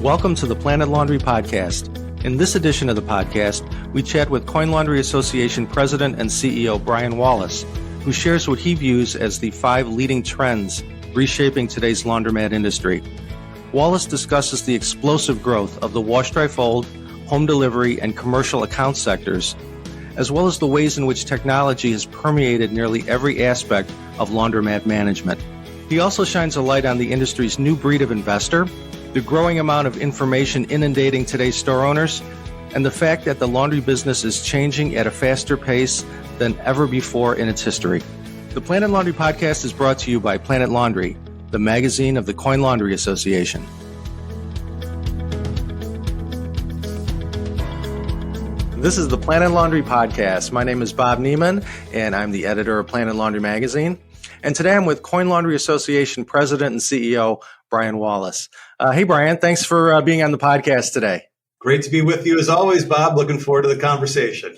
Welcome to the PlanetLaundry Podcast. In this edition of the podcast, we chat with Coin Laundry Association President and CEO Brian Wallace, who shares what he views as the 5 leading trends reshaping today's laundromat industry. Wallace discusses the explosive growth of the wash, dry, fold, home delivery, and commercial account sectors, as well as the ways in which technology has permeated nearly every aspect of laundromat management. He also shines a light on the industry's new breed of investor, the growing amount of information inundating today's store owners, and the fact that the laundry business is changing at a faster pace than ever before in its history. The PlanetLaundry Podcast is brought to you by PlanetLaundry, the magazine of the Coin Laundry Association. This is the PlanetLaundry Podcast. My name is Bob Nieman, and I'm the editor of PlanetLaundry magazine. And today I'm with Coin Laundry Association President and CEO Brian Wallace. Hey, Brian, thanks for being on the podcast today. Great to be with you as always, Bob. Looking forward to the conversation.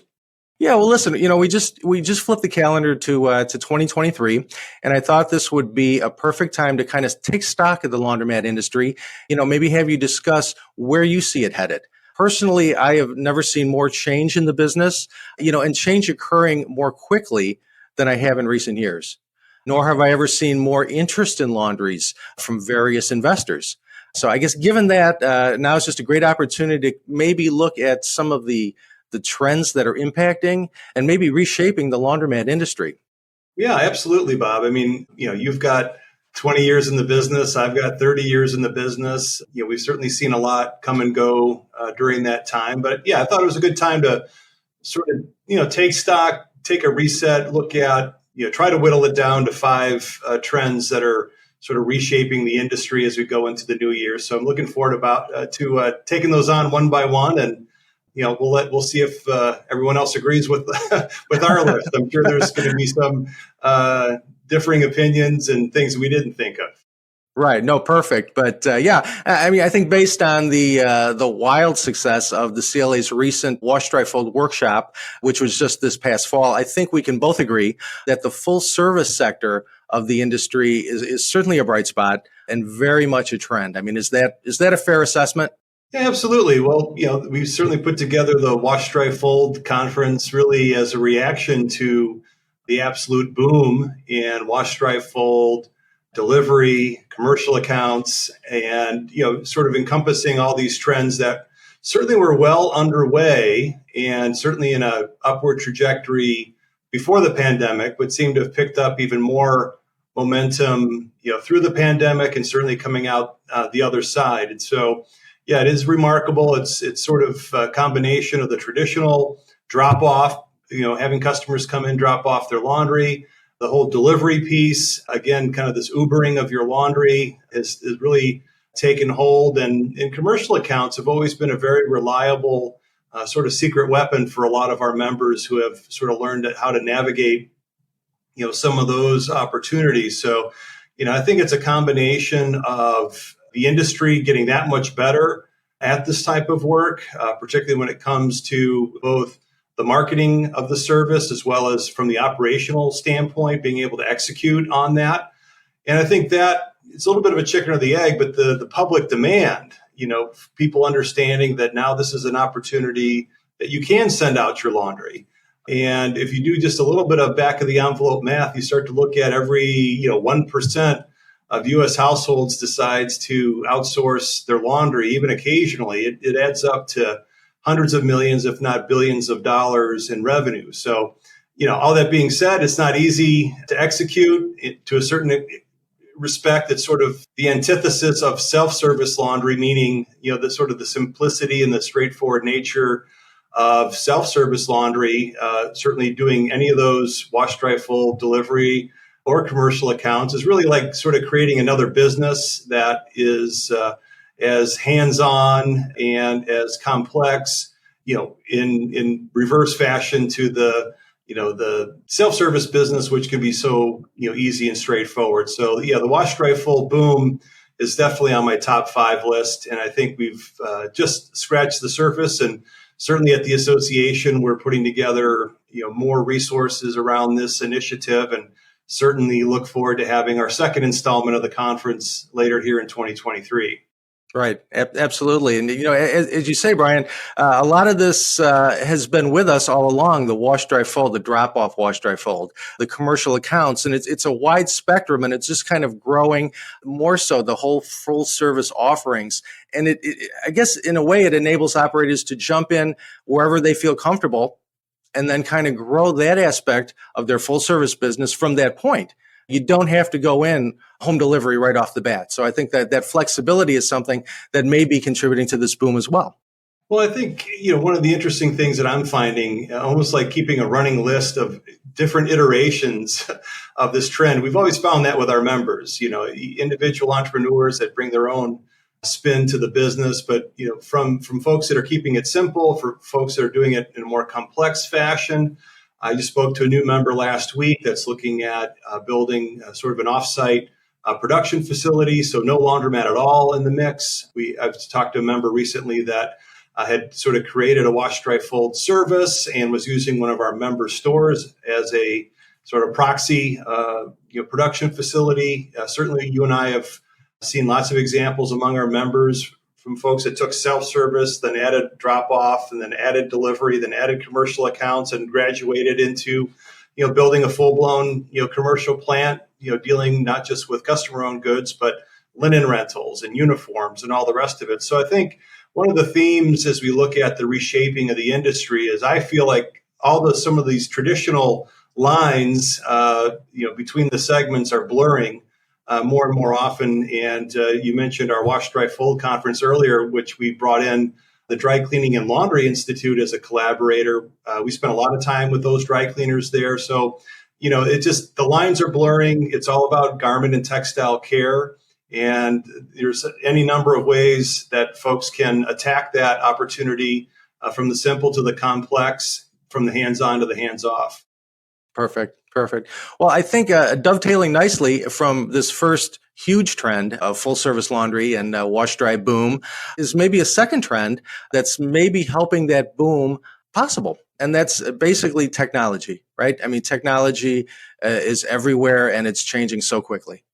Yeah, well, listen, we just flipped the calendar to 2023, and I thought this would be a perfect time to kind of take stock of the laundromat industry. Maybe have you discuss where you see it headed. Personally, I have never seen more change in the business, and change occurring more quickly than I have in recent years. Nor have I ever seen more interest in laundries from various investors. So I guess given that, now is just a great opportunity to maybe look at some of the trends that are impacting and maybe reshaping the laundromat industry. Yeah, absolutely, Bob. I mean, you've got 20 years in the business. I've got 30 years in the business. We've certainly seen a lot come and go during that time. But yeah, I thought it was a good time to sort of, take stock, take a reset, look at, try to whittle it down to 5 trends that are sort of reshaping the industry as we go into the new year. So I'm looking forward to taking those on one by one, and we'll see if everyone else agrees with with our list. I'm sure there's going to be some differing opinions and things we didn't think of. Right. No, perfect. But I think based on the wild success of the CLA's recent Wash, Dry, Fold workshop, which was just this past fall, I think we can both agree that the full service sector of the industry is certainly a bright spot and very much a trend. I mean, is that a fair assessment? Yeah, absolutely. Well, we certainly put together the Wash, Dry, Fold conference really as a reaction to the absolute boom in wash, dry, fold, delivery, commercial accounts, and, sort of encompassing all these trends that certainly were well underway and certainly in a upward trajectory before the pandemic, but seem to have picked up even more momentum, through the pandemic and certainly coming out the other side. And so, yeah, it is remarkable. It's sort of a combination of the traditional drop off, having customers come in, drop off their laundry. The whole delivery piece, again, kind of this Ubering of your laundry is really taken hold. And commercial accounts have always been a very reliable sort of secret weapon for a lot of our members who have sort of learned how to navigate, some of those opportunities. So, I think it's a combination of the industry getting that much better at this type of work, particularly when it comes to both the marketing of the service, as well as from the operational standpoint, being able to execute on that. And I think that it's a little bit of a chicken or the egg, but the public demand, people understanding that now this is an opportunity that you can send out your laundry. And if you do just a little bit of back of the envelope math, you start to look at every, 1% of U.S. households decides to outsource their laundry, even occasionally, it adds up to hundreds of millions, if not billions of dollars in revenue. So, all that being said, it's not easy to execute. To a certain respect, it's sort of the antithesis of self-service laundry, meaning, the sort of the simplicity and the straightforward nature of self-service laundry. Certainly doing any of those wash, dry, fold, delivery, or commercial accounts is really like sort of creating another business that is as hands-on and as complex, in reverse fashion to the self-service business, which can be so, easy and straightforward. So yeah, the wash, dry, fold boom is definitely on my top 5 list. And I think we've just scratched the surface. And certainly at the association, we're putting together, more resources around this initiative, and certainly look forward to having our second installment of the conference later here in 2023. Right. Absolutely. And, as you say, Brian, a lot of this has been with us all along, the wash, dry, fold, the drop off, wash, dry, fold, the commercial accounts. And it's a wide spectrum, and it's just kind of growing more so, the whole full service offerings. And I guess in a way, it enables operators to jump in wherever they feel comfortable and then kind of grow that aspect of their full service business from that point. You don't have to go in home delivery right off the bat. So I think that flexibility is something that may be contributing to this boom as well. Well, I think, one of the interesting things that I'm finding, almost like keeping a running list of different iterations of this trend, we've always found that with our members, individual entrepreneurs that bring their own spin to the business, but, from folks that are keeping it simple, for folks that are doing it in a more complex fashion. I just spoke to a new member last week that's looking at building sort of an offsite production facility, so no laundromat at all in the mix. I've talked to a member recently that had sort of created a wash, dry, fold service and was using one of our member stores as a sort of proxy production facility. Certainly, you and I have seen lots of examples among our members from folks that took self-service, then added drop-off, and then added delivery, then added commercial accounts, and graduated into, building a full-blown, commercial plant, dealing not just with customer-owned goods, but linen rentals and uniforms and all the rest of it. So I think one of the themes as we look at the reshaping of the industry is I feel like some of these traditional lines, between the segments are blurring more and more often. And you mentioned our Wash, Dry, Fold conference earlier, which we brought in the Dry Cleaning and Laundry Institute as a collaborator. We spent a lot of time with those dry cleaners there. So, the lines are blurring. It's all about garment and textile care. And there's any number of ways that folks can attack that opportunity from the simple to the complex, from the hands-on to the hands-off. Perfect. Well, I think dovetailing nicely from this first huge trend of full service laundry and wash dry boom is maybe a second trend that's maybe helping that boom possible. And that's basically technology, right? I mean, technology is everywhere and it's changing so quickly.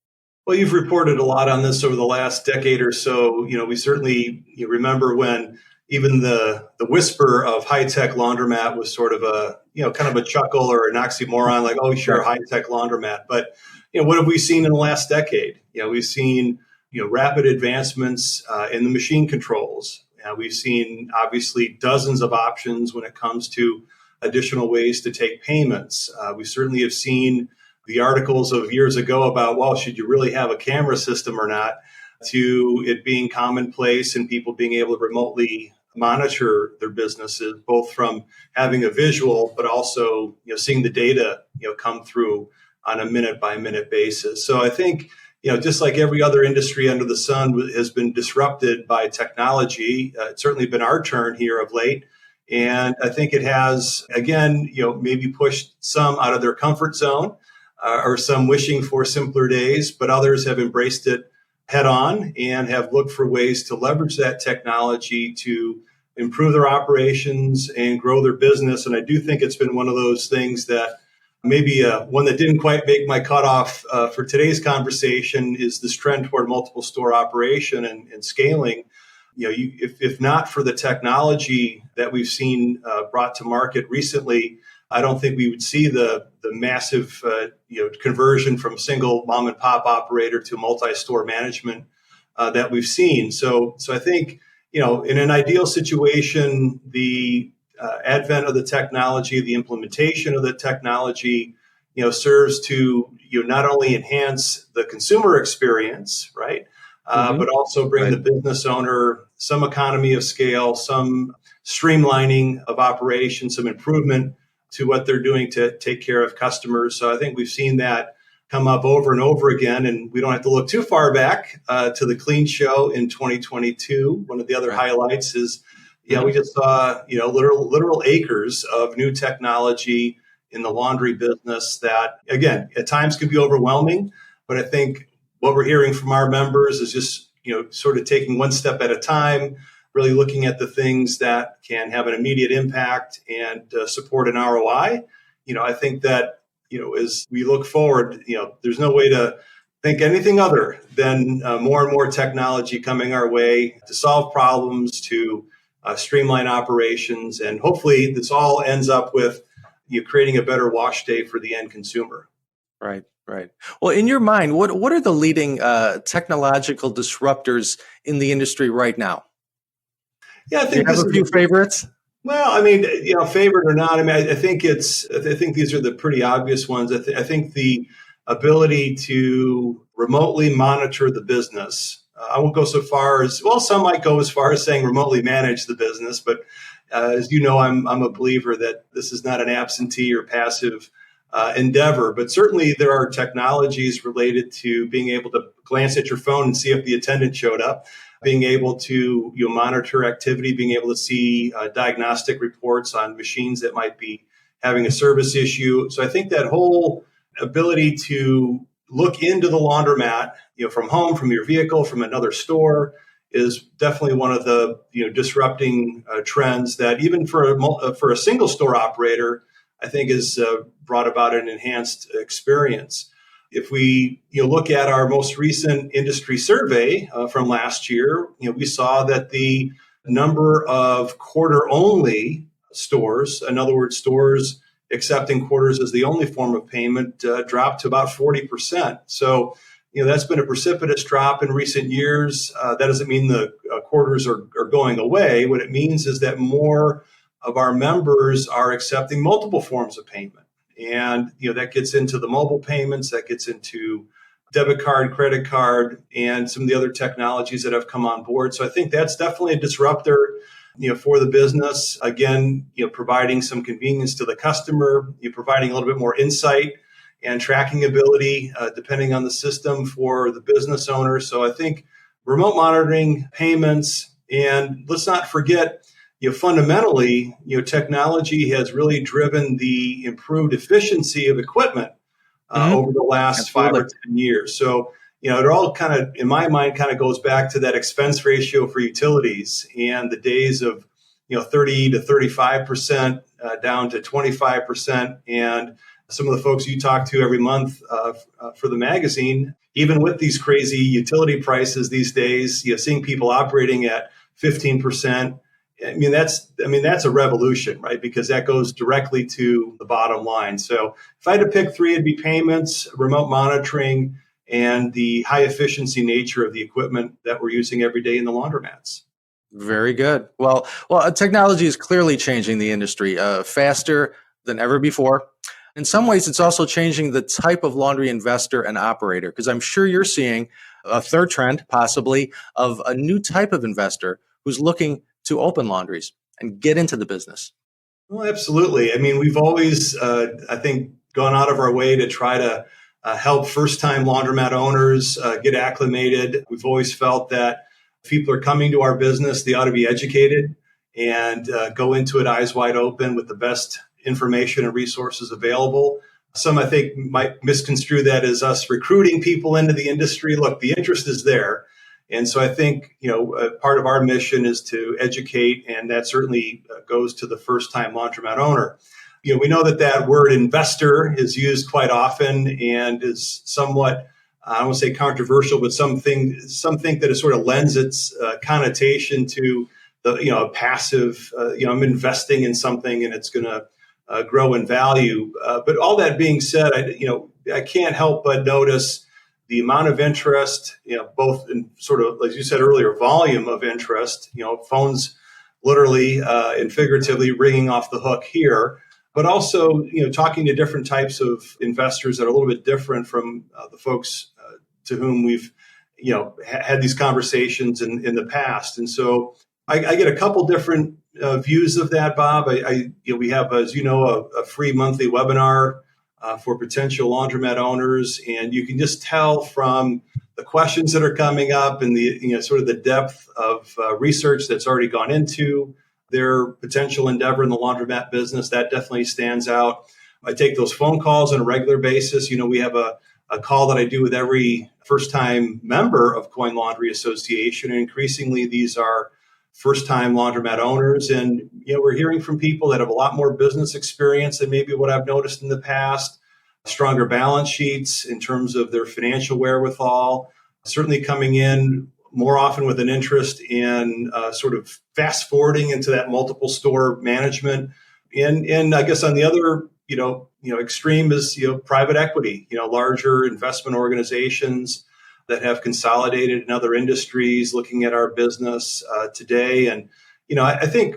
Well, you've reported a lot on this over the last decade or so. We certainly remember when even the whisper of high-tech laundromat was sort of a, kind of a chuckle or an oxymoron, like, oh, sure, high-tech laundromat. But, what have we seen in the last decade? We've seen, rapid advancements in the machine controls. We've seen, obviously, dozens of options when it comes to additional ways to take payments. We certainly have seen the articles of years ago about, well, should you really have a camera system or not, to it being commonplace and people being able to remotely monitor their businesses, both from having a visual, but also, seeing the data, come through on a minute by minute basis. So I think, just like every other industry under the sun has been disrupted by technology, it's certainly been our turn here of late. And I think it has, again, maybe pushed some out of their comfort zone or some wishing for simpler days, but others have embraced it head on and have looked for ways to leverage that technology to improve their operations and grow their business. And I do think it's been one of those things that maybe one that didn't quite make my cutoff for today's conversation is this trend toward multiple store operation and scaling. If not for the technology that we've seen brought to market recently, I don't think we would see the massive conversion from single mom and pop operator to multi-store management that we've seen. So I think in an ideal situation, the advent of the technology, the implementation of the technology, serves to not only enhance the consumer experience, right, but also bring the business owner some economy of scale, some streamlining of operations, some improvement to what they're doing to take care of customers. So I think we've seen that come up over and over again, and we don't have to look too far back to the Clean Show in 2022. One of the other highlights is, we just saw, literal acres of new technology in the laundry business that, again, at times can be overwhelming. But I think what we're hearing from our members is just, sort of taking one step at a time, really looking at the things that can have an immediate impact and support an ROI. I think that, as we look forward, there's no way to think anything other than more and more technology coming our way to solve problems, to streamline operations, and hopefully this all ends up with you creating a better wash day for the end consumer. Right, right. Well, in your mind, what are the leading technological disruptors in the industry right now? Yeah, I think Do you have a few favorites? Well, I mean, favorite or not, I mean, I think these are the pretty obvious ones. I think the ability to remotely monitor the business. I won't go so far as, well, some might go as far as saying remotely manage the business, but as you know, I'm a believer that this is not an absentee or passive endeavor, but certainly there are technologies related to being able to glance at your phone and see if the attendant showed up, being able to monitor activity, being able to see diagnostic reports on machines that might be having a service issue. So I think that whole ability to look into the laundromat, from home, from your vehicle, from another store, is definitely one of the disrupting trends that even for a single store operator, I think has brought about an enhanced experience. If we look at our most recent industry survey from last year, we saw that the number of quarter-only stores, in other words, stores accepting quarters as the only form of payment, dropped to about 40%. So, that's been a precipitous drop in recent years. That doesn't mean the quarters are going away. What it means is that more of our members are accepting multiple forms of payment. And, that gets into the mobile payments, that gets into debit card, credit card, and some of the other technologies that have come on board. So I think that's definitely a disruptor, for the business. Again, providing some convenience to the customer, providing a little bit more insight and tracking ability, depending on the system for the business owner. So I think remote monitoring, payments, and let's not forget, fundamentally, technology has really driven the improved efficiency of equipment over the last 5 or 10 years. So, it all kind of, in my mind, kind of goes back to that expense ratio for utilities and the days of, 30 to 35% down to 25%. And some of the folks you talk to every month for the magazine, even with these crazy utility prices these days, seeing people operating at 15%. I mean, that's a revolution, right? Because that goes directly to the bottom line. So if I had to pick three, it'd be payments, remote monitoring, and the high efficiency nature of the equipment that we're using every day in the laundromats. Very good. Well, technology is clearly changing the industry faster than ever before. In some ways, it's also changing the type of laundry investor and operator, because I'm sure you're seeing a third trend, possibly, of a new type of investor who's looking to open laundries and get into the business. Well, absolutely. I mean, we've always, I think, gone out of our way to try to help first-time laundromat owners get acclimated. We've always felt that if people are coming to our business, they ought to be educated and go into it eyes wide open with the best information and resources available. Some, I think, might misconstrue that as us recruiting people into the industry. Look, the interest is there. And so I think, part of our mission is to educate, and that certainly goes to the first-time laundromat owner. We know that word investor is used quite often and is somewhat, I don't want to say controversial, but some think that it sort of lends its connotation to the, passive, I'm investing in something and it's going to grow in value. But all that being said, I can't help but notice the amount of interest, both in sort of, like you said earlier, volume of interest, phones literally and figuratively ringing off the hook here, but also, talking to different types of investors that are a little bit different from the folks to whom we've, had these conversations in the past. And so I get a couple different views of that, Bob. We have, as you know, a free monthly webinar for potential laundromat owners, and you can just tell from the questions that are coming up and the sort of the depth of research that's already gone into their potential endeavor in the laundromat business. That definitely stands out. I take those phone calls on a regular basis. We have a call that I do with every first-time member of Coin Laundry Association, and increasingly these are first-time laundromat owners. And, we're hearing from people that have a lot more business experience than maybe what I've noticed in the past. stronger balance sheets in terms of their financial wherewithal, certainly coming in more often with an interest in sort of fast forwarding into that multiple store management. And I guess on the other, extreme is, private equity, larger investment organizations that have consolidated in other industries looking at our business today. And, I think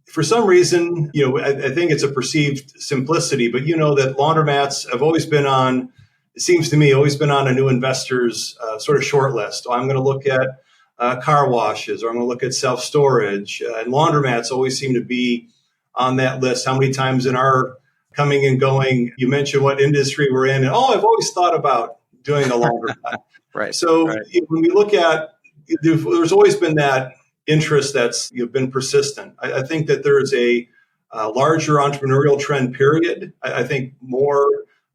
for some reason, I think it's a perceived simplicity, but that laundromats have always been on, it seems to me, always been on a new investor's sort of short list. I'm going to look at car washes, or I'm going to look at self-storage. And laundromats always seem to be on that list. How many times in our coming and going, you mentioned what industry we're in, and I've always thought about doing a laundromat. Right. So right. When we look at, there's always been that interest that's been persistent. I think that there's a larger entrepreneurial trend period. I think more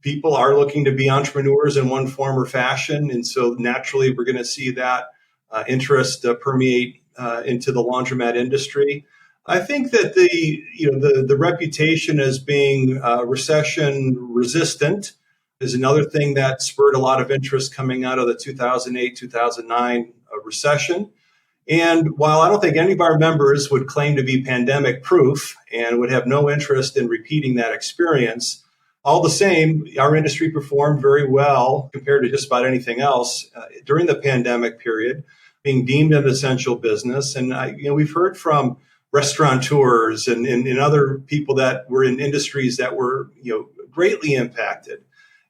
people are looking to be entrepreneurs in one form or fashion. And so naturally, we're going to see that interest permeate into the laundromat industry. I think that the reputation as being recession resistant is another thing that spurred a lot of interest coming out of the 2008, 2009 recession. And while I don't think any of our members would claim to be pandemic proof and would have no interest in repeating that experience, all the same, our industry performed very well compared to just about anything else during the pandemic period, being deemed an essential business. And we've heard from restaurateurs and other people that were in industries that were greatly impacted.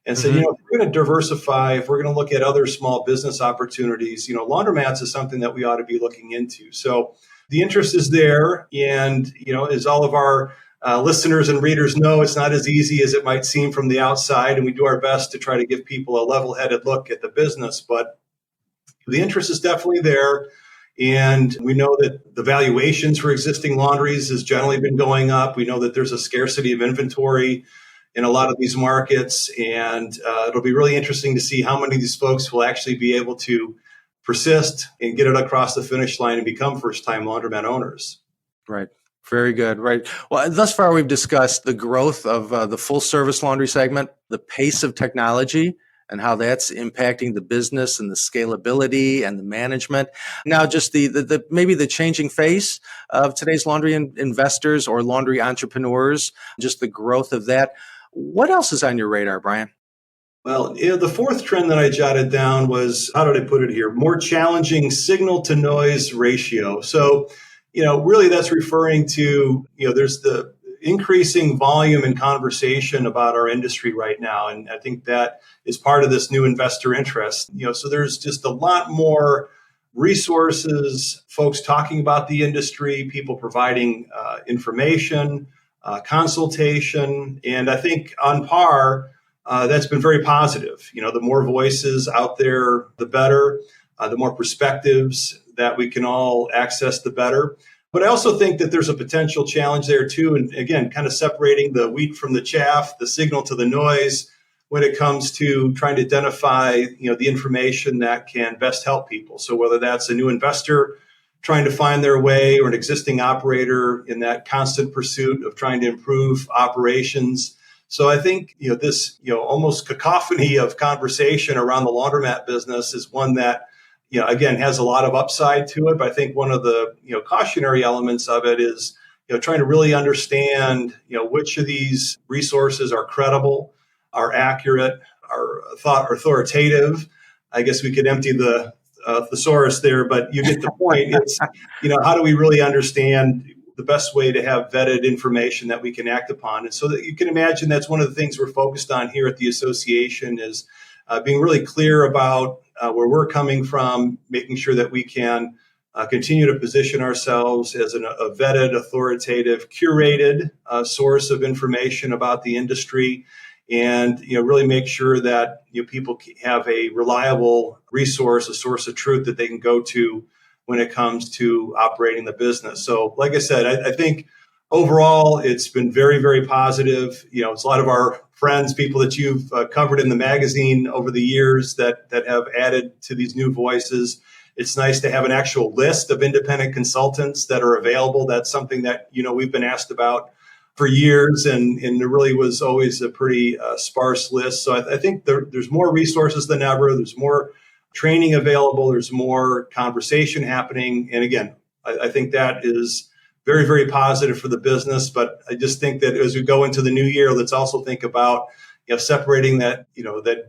And so, if we're going to diversify, if we're going to look at other small business opportunities, laundromats is something that we ought to be looking into. So the interest is there. And, as all of our listeners and readers know, it's not as easy as it might seem from the outside. And we do our best to try to give people a level-headed look at the business. But the interest is definitely there. And we know that the valuations for existing laundries has generally been going up. We know that there's a scarcity of inventory in a lot of these markets. And it'll be really interesting to see how many of these folks will actually be able to persist and get it across the finish line and become first-time laundromat owners. Right. Very good. Right. Well, thus far, we've discussed the growth of the full-service laundry segment, the pace of technology, and how that's impacting the business and the scalability and the management. Now, just the maybe the changing face of today's laundry investors or laundry entrepreneurs, just the growth of that. What else is on your radar, Brian? Well, the fourth trend that I jotted down was, how did I put it here? More challenging signal to noise ratio. So, really that's referring to, there's the increasing volume and conversation about our industry right now. And I think that is part of this new investor interest. So there's just a lot more resources, folks talking about the industry, people providing information, consultation. And I think on par, that's been very positive. The more voices out there, the better, the more perspectives that we can all access, the better. But I also think that there's a potential challenge there too. And again, kind of separating the wheat from the chaff, the signal to the noise when it comes to trying to identify, the information that can best help people. So whether that's a new investor trying to find their way or an existing operator in that constant pursuit of trying to improve operations. So I think, this, almost cacophony of conversation around the laundromat business is one that, again, has a lot of upside to it. But I think one of the, cautionary elements of it is, trying to really understand, which of these resources are credible, are accurate, are authoritative. I guess we could empty the thesaurus there, but you get the point. It's, how do we really understand the best way to have vetted information that we can act upon? And so that you can imagine that's one of the things we're focused on here at the association is being really clear about where we're coming from, making sure that we can continue to position ourselves as a vetted, authoritative, curated source of information about the industry, and really make sure that people have a reliable resource, a source of truth that they can go to when it comes to operating the business. So, like I said, I think overall it's been very, very positive. It's a lot of our friends, people that you've covered in the magazine over the years that have added to these new voices. It's nice to have an actual list of independent consultants that are available. That's something that, we've been asked about for years, and there really was always a pretty sparse list. So I think there's more resources than ever. There's more training available. There's more conversation happening. And again, I think that is very, very positive for the business. But I just think that as we go into the new year, let's also think about separating that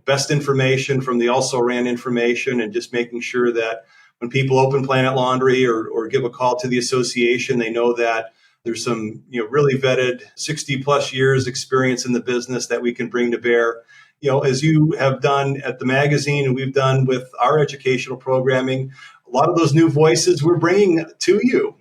best information from the also ran information, and just making sure that when people open Planet Laundry or give a call to the association, they know that there's some really vetted 60 plus years experience in the business that we can bring to bear. As you have done at the magazine and we've done with our educational programming, a lot of those new voices we're bringing to you,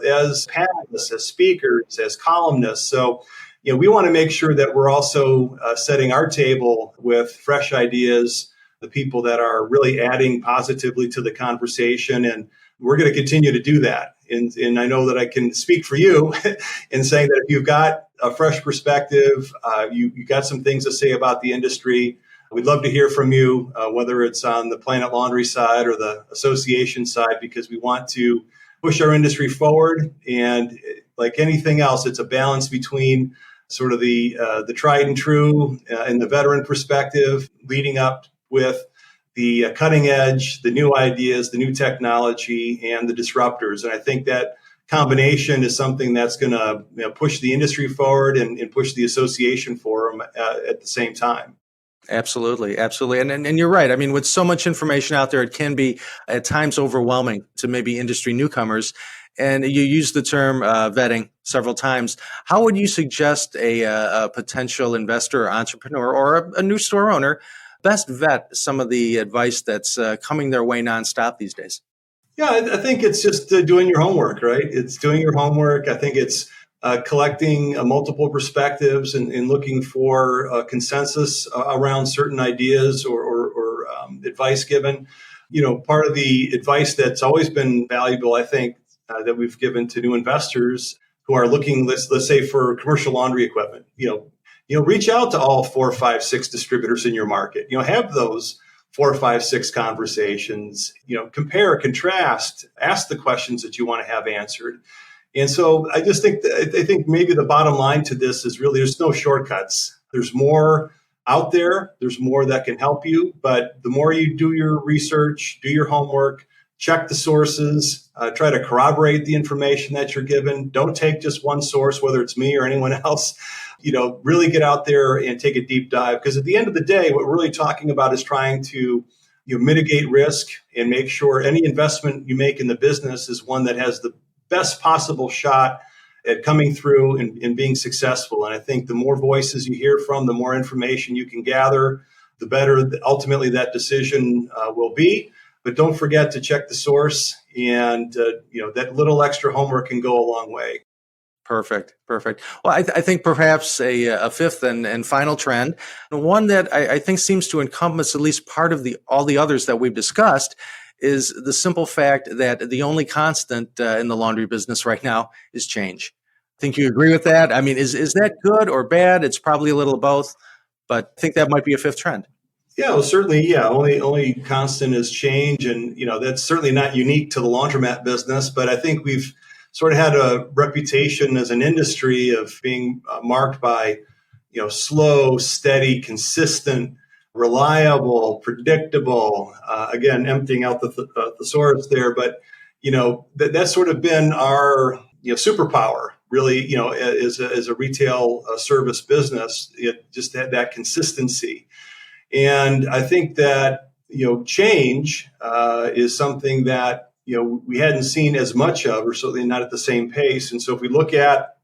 as panelists, as speakers, as columnists. So, we want to make sure that we're also setting our table with fresh ideas, the people that are really adding positively to the conversation. And we're going to continue to do that. And I know that I can speak for you in saying that if you've got a fresh perspective, you got some things to say about the industry, we'd love to hear from you, whether it's on the Planet Laundry side or the association side, because we want to push our industry forward. And like anything else, it's a balance between sort of the tried and true and the veteran perspective, leading up with the cutting edge, the new ideas, the new technology, and the disruptors. And I think that combination is something that's going to push the industry forward and push the association forward at the same time. Absolutely. Absolutely. And you're right. I mean, with so much information out there, it can be at times overwhelming to maybe industry newcomers. And you used the term vetting several times. How would you suggest a potential investor or entrepreneur or a new store owner best vet some of the advice that's coming their way nonstop these days? Yeah, I think it's just doing your homework, right? It's doing your homework. I think it's collecting multiple perspectives and looking for consensus around certain ideas or advice given. Part of the advice that's always been valuable, I think, that we've given to new investors who are looking, let's say, for commercial laundry equipment. Reach out to all 4, 5, 6 distributors in your market. Have those 4, 5, 6 conversations. Compare, contrast, ask the questions that you want to have answered. And so I just think I think maybe the bottom line to this is really there's no shortcuts. There's more out there. There's more that can help you. But the more you do your research, do your homework, check the sources, try to corroborate the information that you're given. Don't take just one source, whether it's me or anyone else. Really get out there and take a deep dive. Because at the end of the day, what we're really talking about is trying to mitigate risk and make sure any investment you make in the business is one that has the best possible shot at coming through and being successful. And I think the more voices you hear from, the more information you can gather, the better ultimately that decision will be. But don't forget to check the source, and that little extra homework can go a long way. Perfect. Well, I think perhaps a fifth and final trend, one that I think seems to encompass at least part of all the others that we've discussed, is the simple fact that the only constant in the laundry business right now is change. I think you agree with that. I mean, is that good or bad? It's probably a little of both, but I think that might be a fifth trend. Yeah, well, certainly, yeah. Only constant is change, and that's certainly not unique to the laundromat business. But I think we've sort of had a reputation as an industry of being marked by, slow, steady, consistent, reliable, predictable. Again, emptying out the thesaurus there, but that's sort of been our superpower. Really, as a retail service business, it just had that consistency. And I think that, change is something that, we hadn't seen as much of, or certainly not at the same pace. And so if we look at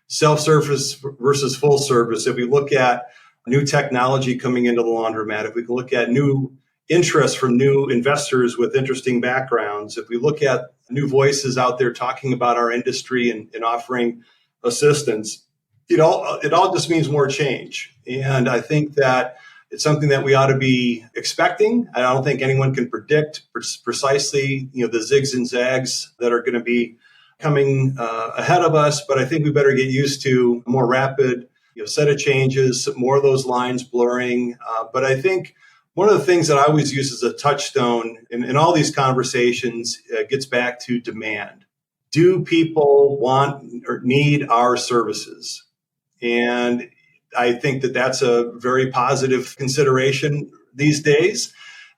self-service versus full service, if we look at new technology coming into the laundromat, if we can look at new interest from new investors with interesting backgrounds, if we look at new voices out there talking about our industry and offering assistance, it all just means more change. And I think that it's something that we ought to be expecting. I don't think anyone can predict precisely, the zigs and zags that are going to be coming ahead of us. But I think we better get used to a more rapid, set of changes, more of those lines blurring. But I think one of the things that I always use as a touchstone in all these conversations gets back to demand. Do people want or need our services? And I think that that's a very positive consideration these days.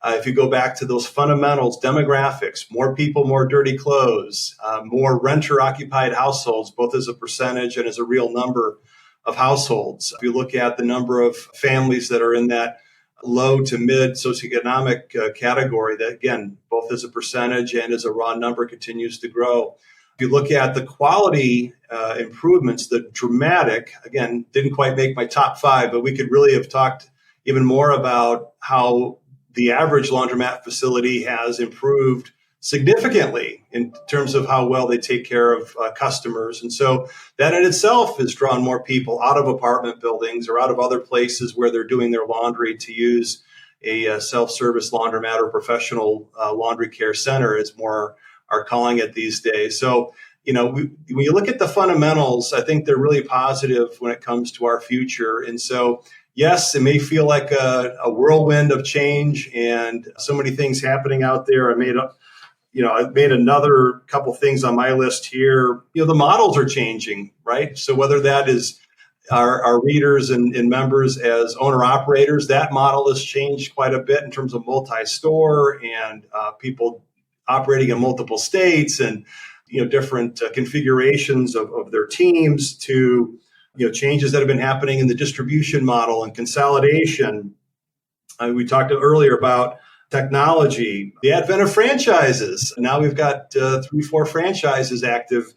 If you go back to those fundamentals, demographics, more people, more dirty clothes, more renter-occupied households, both as a percentage and as a real number of households. If you look at the number of families that are in that low to mid socioeconomic category, that again, both as a percentage and as a raw number continues to grow. If you look at the quality improvements, the dramatic, again, didn't quite make my top 5, but we could really have talked even more about how the average laundromat facility has improved significantly in terms of how well they take care of customers. And so that in itself has drawn more people out of apartment buildings or out of other places where they're doing their laundry to use a self-service laundromat or professional laundry care center, as more are calling it these days. So, when you look at the fundamentals, I think they're really positive when it comes to our future. And so, yes, it may feel like a whirlwind of change and so many things happening out there. I've made another couple things on my list here. The models are changing, right? So whether that is our readers and members as owner-operators, that model has changed quite a bit in terms of multi-store and people operating in multiple states and, different configurations of their teams to, changes that have been happening in the distribution model and consolidation. We talked earlier about technology, the advent of franchises. Now we've got 3-4 franchises active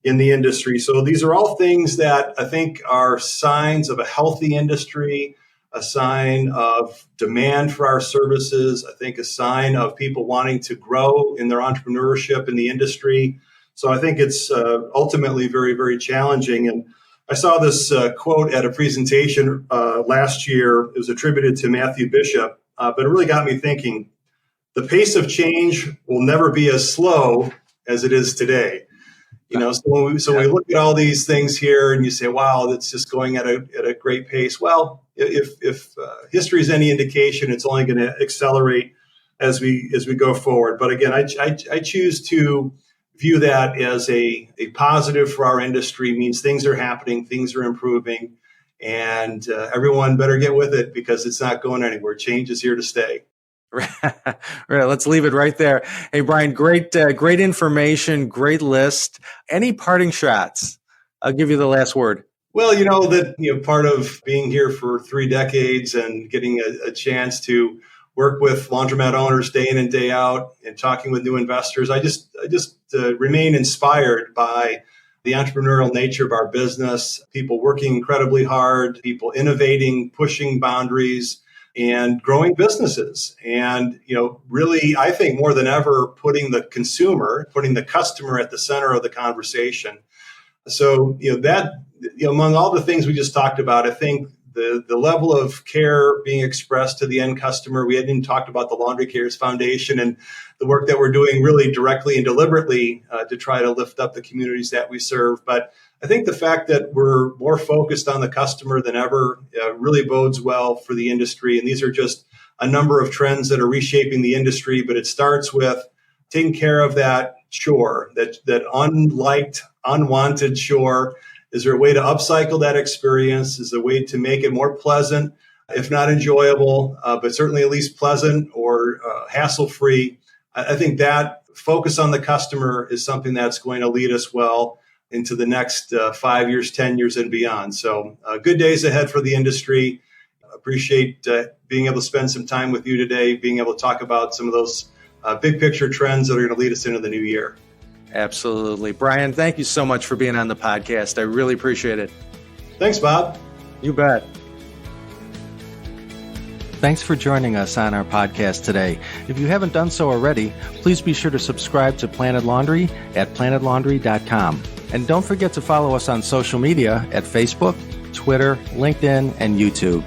in the industry. So these are all things that I think are signs of a healthy industry, a sign of demand for our services, I think a sign of people wanting to grow in their entrepreneurship in the industry. So I think it's ultimately very, very challenging. And I saw this quote at a presentation last year. It was attributed to Matthew Bishop, but it really got me thinking. The pace of change will never be as slow as it is today. So when we look at all these things here and you say, wow, it's just going at a great pace. Well, if history is any indication, it's only going to accelerate as we go forward. But again, I choose to view that as a positive for our industry. Means things are happening, things are improving, and everyone better get with it because it's not going anywhere. Change is here to stay. Right. Let's leave it right there. Hey, Brian, great information, great list. Any parting shots? I'll give you the last word. Well, part of being here for 3 decades and getting a chance to work with laundromat owners day in and day out and talking with new investors, I just remain inspired by the entrepreneurial nature of our business, people working incredibly hard, people innovating, pushing boundaries, and growing businesses. And, really, I think more than ever, putting the customer at the center of the conversation. So, among all the things we just talked about, I think the level of care being expressed to the end customer, we hadn't even talked about the Laundry Cares Foundation and the work that we're doing really directly and deliberately to try to lift up the communities that we serve. But I think the fact that we're more focused on the customer than ever really bodes well for the industry. And these are just a number of trends that are reshaping the industry, but it starts with taking care of that chore, that unliked, unwanted chore. Is there a way to upcycle that experience? Is there a way to make it more pleasant, if not enjoyable, but certainly at least pleasant or hassle-free? I think that focus on the customer is something that's going to lead us well into the next 5 years, 10 years, and beyond. So good days ahead for the industry. Appreciate being able to spend some time with you today, being able to talk about some of those big picture trends that are going to lead us into the new year. Absolutely. Brian, thank you so much for being on the podcast. I really appreciate it. Thanks, Bob. You bet. Thanks for joining us on our podcast today. If you haven't done so already, please be sure to subscribe to Planet Laundry at PlanetLaundry.com. And don't forget to follow us on social media at Facebook, Twitter, LinkedIn, and YouTube.